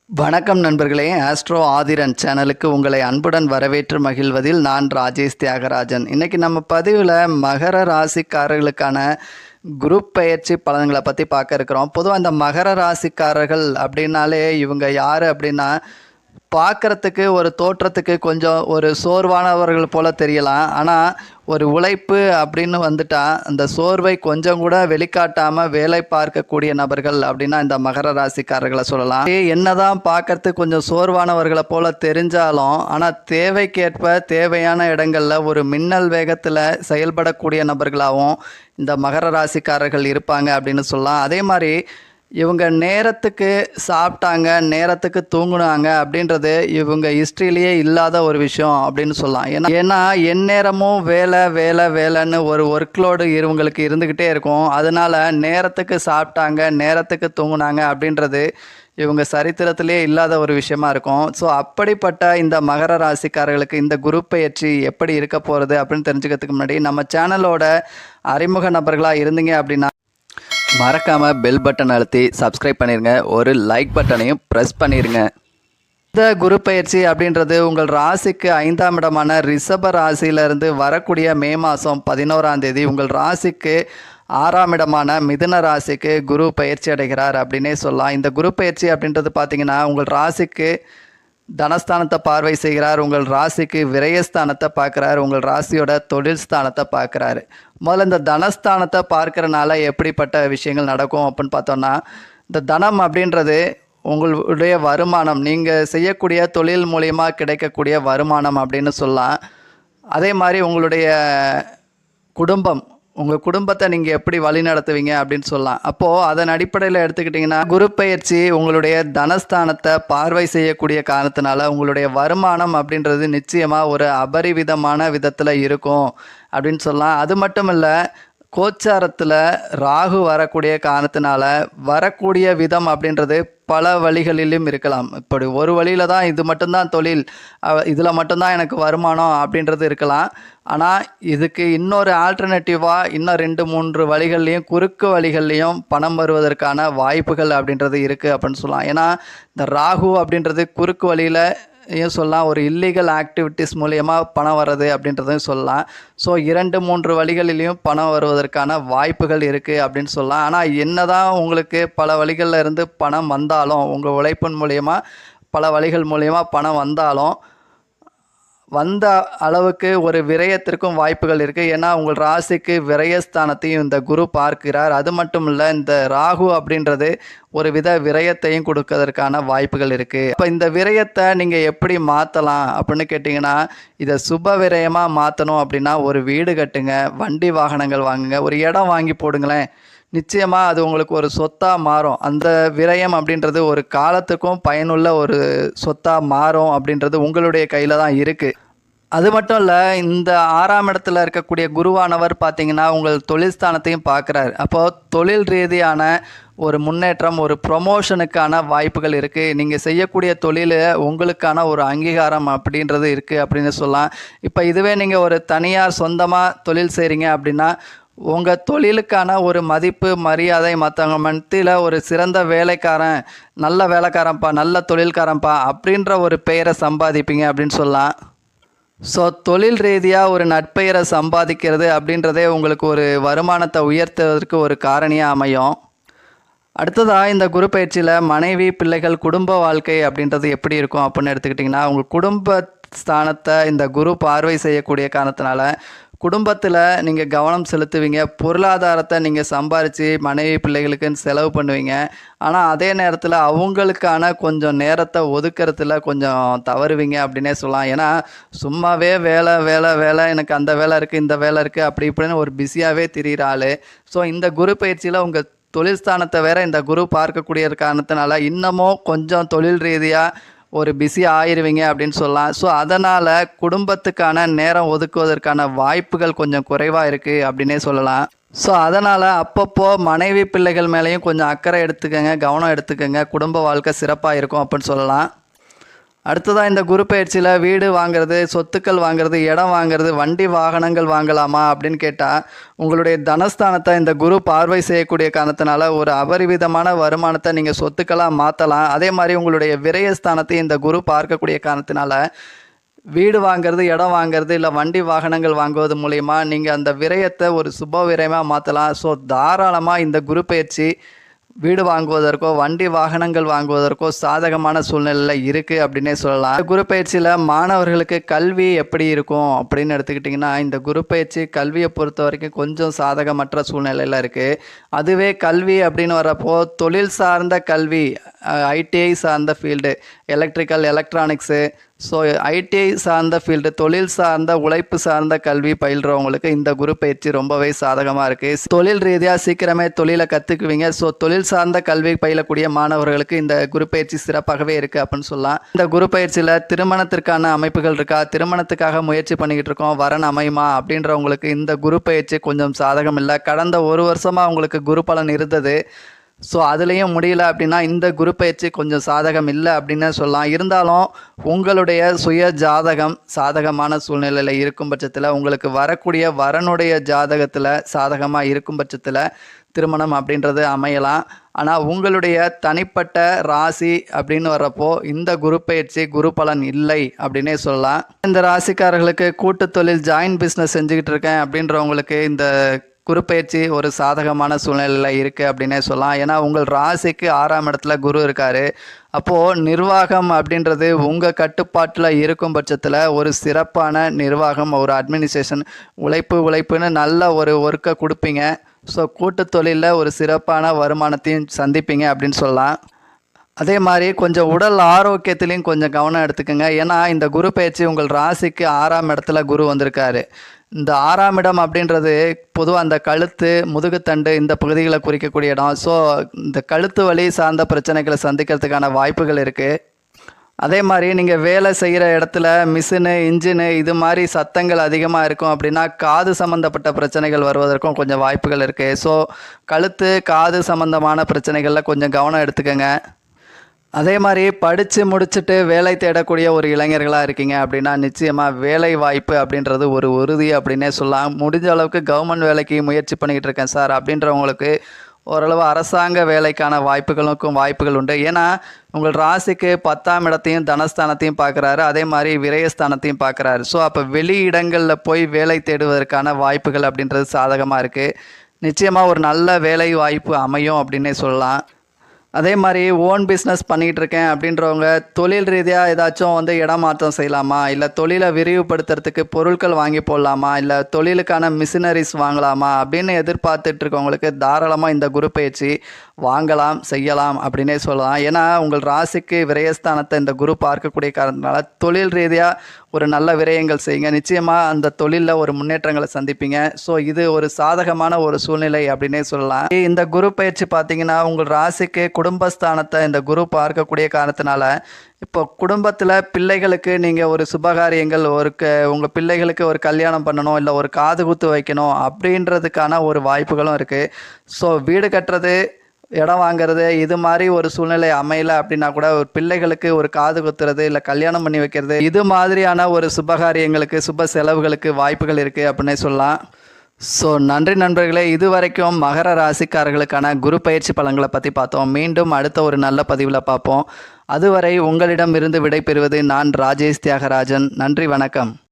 வணக்கம் நண்பர்களே, ஆஸ்ட்ரோ ஆதிரன் சேனலுக்கு உங்களை அன்புடன் வரவேற்று மகிழ்வதில் நான் ராஜேஷ் தியாகராஜன். இன்றைக்கி நம்ம பதிவில் மகர ராசிக்காரர்களுக்கான குரூப் பயிற்சி பலன்களை பற்றி பார்க்க இருக்கிறோம். பொதுவாக இந்த மகர ராசிக்காரர்கள் அப்படின்னாலே இவங்க யார் அப்படின்னா, பார்க்குறதுக்கு ஒரு தோற்றத்துக்கு கொஞ்சம் ஒரு சோர்வானவர்கள் போல தெரியலாம். ஆனால் ஒரு உழைப்பு அப்படின்னு வந்துட்டால் அந்த சோர்வை கொஞ்சம் கூட வெளிக்காட்டாமல் வேலை பார்க்கக்கூடிய நபர்கள் அப்படின்னா இந்த மகர ராசிக்காரர்களை சொல்லலாம். என்னதான் பார்க்கறதுக்கு கொஞ்சம் சோர்வானவர்களை போல தெரிஞ்சாலும் ஆனால் தேவைக்கேற்ப தேவையான இடங்களில் ஒரு மின்னல் வேகத்தில் செயல்படக்கூடிய நபர்களாகவும் இந்த மகர ராசிக்காரர்கள் இருப்பாங்க அப்படின்னு சொல்லலாம். அதே மாதிரி இவங்க நேரத்துக்கு சாப்பிட்டாங்க, நேரத்துக்கு தூங்குனாங்க அப்படின்றது இவங்க ஹிஸ்ட்ரியிலேயே இல்லாத ஒரு விஷயம் அப்படின்னு சொல்லலாம். ஏன்னா எந்நேரமும் வேலை வேலை வேலைன்னு ஒரு ஒர்க்லோடு இவங்களுக்கு இருந்துக்கிட்டே இருக்கும். அதனால் நேரத்துக்கு சாப்பிட்டாங்க, நேரத்துக்கு தூங்குனாங்க அப்படின்றது இவங்க சரித்திரத்திலே இல்லாத ஒரு விஷயமா இருக்கும். ஸோ அப்படிப்பட்ட இந்த மகர ராசிக்காரர்களுக்கு இந்த குரூப் பயிற்சி எப்படி இருக்க போகிறது அப்படின்னு தெரிஞ்சுக்கிறதுக்கு முன்னாடி நம்ம சேனலோட அறிமுக நபர்களாக இருந்தீங்க அப்படின்னா மறக்காமல் பெல் பட்டன் அழுத்தி சப்ஸ்கிரைப் பண்ணிடுங்க. ஒரு லைக் பட்டனையும் ப்ரெஸ் பண்ணிடுங்க. இந்த குரு பயிற்சி அப்படின்றது உங்கள் ராசிக்கு 5ஆம் இடமான ரிஷப ராசியிலிருந்து வரக்கூடிய மே மாதம் 11ஆம் தேதி உங்கள் ராசிக்கு 6ஆம் இடமான மிதுன ராசிக்கு குரு பயிற்சி அடைகிறார் அப்படின்னே சொல்லலாம். இந்த குரு பயிற்சி அப்படின்றது பார்த்திங்கன்னா உங்கள் ராசிக்கு தனஸ்தானத்தை பார்வை செய்கிறார், உங்கள் ராசிக்கு விரயஸ்தானத்தை பார்க்குறாரு, உங்கள் ராசியோட தொழில் ஸ்தானத்தை பார்க்குறாரு. முதல்ல இந்த தனஸ்தானத்தை பார்க்குறனால எப்படிப்பட்ட விஷயங்கள் நடக்கும் அப்படின்னு பார்த்தோன்னா, இந்த தனம் அப்படின்றது உங்களுடைய வருமானம், நீங்கள் செய்யக்கூடிய தொழில் மூலிமா கிடைக்கக்கூடிய வருமானம் அப்படின்னு சொல்லலாம். அதே மாதிரி உங்களுடைய குடும்பம், உங்கள் குடும்பத்தை நீங்கள் எப்படி வழி நடத்துவீங்க அப்படின்னு சொல்லலாம். அப்போது அதன் அடிப்படையில் எடுத்துக்கிட்டிங்கன்னா குரு பயிற்சி உங்களுடைய தனஸ்தானத்தை பார்வை செய்யக்கூடிய காரணத்தினால உங்களுடைய வருமானம் அப்படின்றது நிச்சயமாக ஒரு அபரிவிதமான விதத்தில் இருக்கும் அப்படின்னு சொல்லலாம். அது மட்டும் இல்லை, கோச்சாரத்தில் ராகு வரக்கூடிய காரணத்தினால வரக்கூடிய விதம் அப்படின்றது பல வழிகளிலும் இருக்கலாம். இப்படி ஒரு வழியில் தான் இது மட்டும்தான் தொழில், இதில் மட்டும்தான் எனக்கு வருமானம் அப்படின்றது இருக்கலாம். ஆனால் இதுக்கு இன்னொரு ஆல்டர்னேட்டிவாக இன்னும் 2-3 வழிகள்லேயும் குறுக்கு வழிகள்லேயும் பணம் வருவதற்கான வாய்ப்புகள் அப்படின்றது இருக்குது அப்படின்னு சொல்லலாம். ஏன்னா இந்த ராகு அப்படின்றது குறுக்கு வழியில் சொல்லலாம், ஒரு இல்லீகல் ஆக்டிவிட்டீஸ் மூலயமா பணம் வர்றது அப்படின்றதையும் சொல்லலாம். ஸோ 2-3 வழிகளிலையும் பணம் வருவதற்கான வாய்ப்புகள் இருக்குது அப்படின்னு சொல்லலாம். ஆனால் என்ன தான் உங்களுக்கு பல வழிகளில் இருந்து பணம் வந்தாலும், உங்கள் உழைப்பின் மூலயமா பல வழிகள் மூலயமா பணம் வந்தாலும் வந்த அளவுக்கு ஒரு விரயத்திற்கும் வாய்ப்புகள் இருக்குது. ஏன்னா உங்கள் ராசிக்கு விரயஸ்தானத்தையும் இந்த குரு பார்க்கிறார். அது மட்டும் இல்லை, இந்த ராகு அப்படின்றது ஒரு வித விரயத்தையும் கொடுக்கறதுக்கான வாய்ப்புகள் இருக்குது. இப்போ இந்த விரயத்தை நீங்கள் எப்படி மாற்றலாம் அப்படின்னு கேட்டிங்கன்னா, இதை சுப விரயமாக மாற்றணும் அப்படின்னா ஒரு வீடு கட்டுங்க, வண்டி வாகனங்கள் வாங்குங்க, ஒரு இடம் வாங்கி போடுங்களேன். நிச்சயமாக அது உங்களுக்கு ஒரு சொத்தாக மாறும். அந்த விரயம் அப்படின்றது ஒரு காலத்துக்கும் பயனுள்ள ஒரு சொத்தாக மாறும் அப்படின்றது உங்களுடைய கையில் தான் இருக்குது. அது மட்டும் இல்லை, இந்த 6ஆம் இடத்துல இருக்கக்கூடிய குருவானவர் பார்த்திங்கன்னா உங்கள் தொழில் ஸ்தானத்தையும் பார்க்குறாரு. அப்போது தொழில் ரீதியான ஒரு முன்னேற்றம், ஒரு ப்ரொமோஷனுக்கான வாய்ப்புகள் இருக்குது. நீங்கள் செய்யக்கூடிய தொழில் உங்களுக்கான ஒரு அங்கீகாரம் அப்படின்றது இருக்குது அப்படின்னு சொல்லலாம். இப்போ இதுவே நீங்கள் ஒரு தனியார் சொந்தமாக தொழில் செய்கிறீங்க அப்படின்னா உங்கள் தொழிலுக்கான ஒரு மதிப்பு மரியாதை மற்றவங்க மத்தியில் ஒரு சிறந்த வேலைக்காரன், நல்ல வேலைக்காரன்ப்பா, நல்ல தொழில்காரன்ப்பா அப்படின்ற ஒரு பெயரை சம்பாதிப்பீங்க அப்படின்னு சொல்லலாம். ஸோ தொழில் ரீதியாக ஒரு நட்பெயரை சம்பாதிக்கிறது அப்படின்றதே உங்களுக்கு ஒரு வருமானத்தை உயர்த்துவதற்கு ஒரு காரணியாக அமையும். அடுத்ததாக இந்த குரு பயிற்சியில் மனைவி, பிள்ளைகள், குடும்ப வாழ்க்கை அப்படின்றது எப்படி இருக்கும் அப்படின்னு எடுத்துக்கிட்டிங்கன்னா, உங்கள் குடும்ப ஸ்தானத்தை இந்த குரு பார்வை செய்யக்கூடிய காரணத்தினால குடும்பத்தில் நீங்கள் கவனம் செலுத்துவீங்க. பொருளாதாரத்தை நீங்கள் சம்பாரித்து மனைவி பிள்ளைகளுக்குன்னு செலவு பண்ணுவீங்க. ஆனால் அதே நேரத்தில் அவங்களுக்கான கொஞ்சம் நேரத்தை ஒதுக்கிறதுல கொஞ்சம் தவறுவீங்க அப்படின்னே சொல்லலாம். ஏன்னா சும்மாவே வேலை வேலை வேலை, எனக்கு அந்த வேலை இருக்குது, இந்த வேலை இருக்குது, அப்படி இப்படின்னு ஒரு பிஸியாகவே திரிகிற ஆள். ஸோ இந்த குரு பயிற்சியில் உங்கள் தொழில் ஸ்தானத்தை வேற இந்த குரு பார்க்கக்கூடிய காரணத்தினால இன்னமும் கொஞ்சம் தொழில் ரீதியாக ஒரு பிஸி ஆயிடுவீங்க அப்படின்னு சொல்லலாம். ஸோ அதனால் குடும்பத்துக்கான நேரம் ஒதுக்குவதற்கான வாய்ப்புகள் கொஞ்சம் குறைவாக இருக்குது அப்படின்னே சொல்லலாம். ஸோ அதனால் அப்பப்போ மனைவி பிள்ளைகள் மேலேயும் கொஞ்சம் அக்கறை எடுத்துக்கங்க, கவனம் எடுத்துக்கங்க. குடும்ப வாழ்க்கை சிறப்பாக இருக்கும் அப்படின்னு சொல்லலாம். அடுத்ததாக இந்த குரு பயிற்சியில் வீடு வாங்குறது, சொத்துக்கள் வாங்குறது, இடம் வாங்குறது, வண்டி வாகனங்கள் வாங்கலாமா அப்படின்னு கேட்டால், உங்களுடைய தனஸ்தானத்தை இந்த குரு பார்வை செய்யக்கூடிய காரணத்தினால ஒரு அபரிவிதமான வருமானத்தை நீங்கள் சொத்துக்களாக மாற்றலாம். அதே மாதிரி உங்களுடைய விரயஸ்தானத்தை இந்த குரு பார்க்கக்கூடிய காரணத்தினால வீடு வாங்குறது, இடம் வாங்குறது, இல்லை வண்டி வாகனங்கள் வாங்குவது மூலிமா நீங்கள் அந்த விரயத்தை ஒரு சுப விரயமாக மாற்றலாம். ஸோ தாராளமாக இந்த குரு பயிற்சி வீடு வாங்குவதற்கோ வண்டி வாகனங்கள் வாங்குவதற்கோ சாதகமான சூழ்நிலையில் இருக்குது அப்படின்னே சொல்லலாம். குரு பயிற்சியில் மாணவர்களுக்கு கல்வி எப்படி இருக்கும் அப்படின்னு எடுத்துக்கிட்டிங்கன்னா, இந்த குரு பயிற்சி கல்வியை பொறுத்த வரைக்கும் கொஞ்சம் சாதகமற்ற சூழ்நிலையில் இருக்குது. அதுவே கல்வி அப்படின்னு வரப்போ தொழில் சார்ந்த கல்வி, ஐடிஐ சார்ந்த field, electrical, electronics, so ITI சார்ந்த ஃபீல்டு, தொழில் சார்ந்த உழைப்பு சார்ந்த கல்வி பயில்றவங்களுக்கு இந்த குரு பயிற்சி ரொம்பவே சாதகமாக இருக்குது. தொழில் ரீதியாக சீக்கிரமே தொழிலை கற்றுக்குவீங்க. ஸோ தொழில் சார்ந்த கல்வி பயிலக்கூடிய மாணவர்களுக்கு இந்த குரு பயிற்சி சிறப்பாகவே இருக்குது அப்படின்னு சொல்லலாம். இந்த குரு பயிற்சியில் திருமணத்திற்கான அமைப்புகள் இருக்கா, திருமணத்துக்காக முயற்சி பண்ணிக்கிட்டு இருக்கோம், வரன் அமையுமா அப்படின்றவங்களுக்கு இந்த குரு பயிற்சி கொஞ்சம் சாதகம் இல்லை. கடந்த ஒரு வருஷமாக உங்களுக்கு குரு பலன் இருந்தது, ஸோ அதுலேயும் முடியல அப்படின்னா இந்த குரு பயிற்சி கொஞ்சம் சாதகம் இல்லை அப்படின்னு சொல்லலாம். இருந்தாலும் உங்களுடைய சுய ஜாதகம் சாதகமான சூழ்நிலையில் இருக்கும் பட்சத்தில், உங்களுக்கு வரக்கூடிய வரனுடைய ஜாதகத்தில் சாதகமாக இருக்கும் பட்சத்தில் திருமணம் அப்படின்றது அமையலாம். ஆனால் உங்களுடைய தனிப்பட்ட ராசி அப்படின்னு வர்றப்போ இந்த குரு பயிற்சி குரு பலன் இல்லை அப்படின்னே சொல்லலாம். இந்த ராசிக்காரர்களுக்கு கூட்டு தொழில், ஜாயின்ட் பிஸ்னஸ் செஞ்சுக்கிட்டு இருக்கேன் அப்படின்றவங்களுக்கு இந்த குரு பயிற்சி ஒரு சாதகமான சூழ்நிலையில் இருக்குது அப்படின்னே சொல்லலாம். ஏன்னா உங்கள் ராசிக்கு 6ஆம் இடத்துல குரு இருக்கார். அப்போது நிர்வாகம் அப்படின்றது உங்கள் கட்டுப்பாட்டில் இருக்கும் பட்சத்தில் ஒரு சிறப்பான நிர்வாகம், ஒரு அட்மினிஸ்ட்ரேஷன், உழைப்புன்னு நல்ல ஒரு ஒர்க்கை கொடுப்பீங்க. ஸோ கூட்டு தொழிலில் ஒரு சிறப்பான வருமானத்தையும் சந்திப்பீங்க அப்படின்னு சொல்லலாம். அதே மாதிரி கொஞ்சம் உடல் ஆரோக்கியத்திலையும் கொஞ்சம் கவனம் எடுத்துக்கோங்க. ஏன்னா இந்த குரு பயிற்சி உங்கள் ராசிக்கு 6ஆம் இடத்துல குரு வந்திருக்காரு. இந்த 6ஆம் இடம் அப்படின்றது பொதுவாக அந்த கழுத்து, முதுகுத்தண்டு இந்த பகுதிகளை குறிக்கக்கூடிய இடம். ஸோ இந்த கழுத்து வலி சார்ந்த பிரச்சனைகளை சந்திக்கிறதுக்கான வாய்ப்புகள் இருக்குது. அதே மாதிரி நீங்கள் வேலை செய்கிற இடத்துல மிஷினு, இன்ஜினு இது மாதிரி சத்தங்கள் அதிகமாக இருக்கும் அப்படின்னா காது சம்மந்தப்பட்ட பிரச்சனைகள் வருவதற்கும் கொஞ்சம் வாய்ப்புகள் இருக்குது. ஸோ கழுத்து, காது சம்மந்தமான பிரச்சனைகளில் கொஞ்சம் கவனம் எடுத்துக்கோங்க. அதே மாதிரி படித்து முடிச்சுட்டு வேலை தேடக்கூடிய ஒரு இளைஞர்களாக இருக்கீங்க அப்படின்னா நிச்சயமாக வேலை வாய்ப்பு அப்படின்றது ஒரு உறுதி அப்படின்னே சொல்லலாம். முடிஞ்ச அளவுக்கு கவர்மெண்ட் வேலைக்கு முயற்சி பண்ணிக்கிட்டு இருக்கேன் சார் அப்படின்றவங்களுக்கு ஓரளவு அரசாங்க வேலைக்கான வாய்ப்புகள் உண்டு. ஏன்னா உங்கள் ராசிக்கு 10ஆம் இடத்தையும் தனஸ்தானத்தையும் பார்க்குறாரு, அதே மாதிரி விரயஸ்தானத்தையும் பார்க்குறாரு. ஸோ அப்போ வெளி இடங்களில் போய் வேலை தேடுவதற்கான வாய்ப்புகள் அப்படின்றது சாதகமாக இருக்குது. நிச்சயமாக ஒரு நல்ல வேலை வாய்ப்பு அமையும் அப்படின்னே சொல்லலாம். அதே மாதிரி ஓன் பிஸ்னஸ் பண்ணிகிட்டு இருக்கேன் அப்படின்றவங்க தொழில் ரீதியாக ஏதாச்சும் இடமாற்றம் செய்யலாமா, இல்லை தொழிலை விரிவுபடுத்துறதுக்கு பொருட்கள் வாங்கி போடலாமா, இல்லை தொழிலுக்கான மிஷினரிஸ் வாங்கலாமா அப்படின்னு எதிர்பார்த்துட்டு இருக்கவங்களுக்கு தாராளமாக இந்த குரு பயிற்சி வாங்கலாம், செய்யலாம் அப்படின்னே சொல்லலாம். ஏன்னா உங்கள் ராசிக்கு விரயஸ்தானத்தை இந்த குரு பார்க்கக்கூடிய காரணத்தினால தொழில் ரீதியாக ஒரு நல்ல விரயங்கள் செய்யுங்க. நிச்சயமாக அந்த தொழிலில் ஒரு முன்னேற்றங்களை சந்திப்பீங்க. ஸோ இது ஒரு சாதகமான ஒரு சூழ்நிலை அப்படின்னே சொல்லலாம். இந்த குரு பயிற்சி பார்த்தீங்கன்னா உங்கள் ராசிக்கு குடும்பஸ்தானத்தை இந்த குரு பார்க்கக்கூடிய காரணத்தினால இப்போ குடும்பத்தில் பிள்ளைகளுக்கு நீங்கள் ஒரு சுபகாரியங்கள், உங்கள் பிள்ளைகளுக்கு ஒரு கல்யாணம் பண்ணணும், இல்லை ஒரு காது குத்து வைக்கணும் அப்படின்றதுக்கான ஒரு வாய்ப்புகளும் இருக்குது. ஸோ வீடு கட்டுறது, இடம் வாங்கிறது இது மாதிரி ஒரு சூழ்நிலை அமையல அப்படின்னா கூட ஒரு பிள்ளைகளுக்கு ஒரு காது குத்துறது, இல்லை கல்யாணம் பண்ணி வைக்கிறது, இது மாதிரியான ஒரு சுபகாரியங்களுக்கு, சுப செலவுகளுக்கு வாய்ப்புகள் இருக்குது அப்படின்னே சொல்லலாம். ஸோ நன்றி நண்பர்களே, இதுவரைக்கும் மகர ராசிக்காரர்களுக்கான குரு பயிற்சி பலன்களை பற்றி பார்த்தோம். மீண்டும் அடுத்த ஒரு நல்ல பதிவில் பார்ப்போம். அதுவரை உங்களிடம் இருந்து விடைபெறுவது நான் ராஜேஷ் தியாகராஜன். நன்றி, வணக்கம்.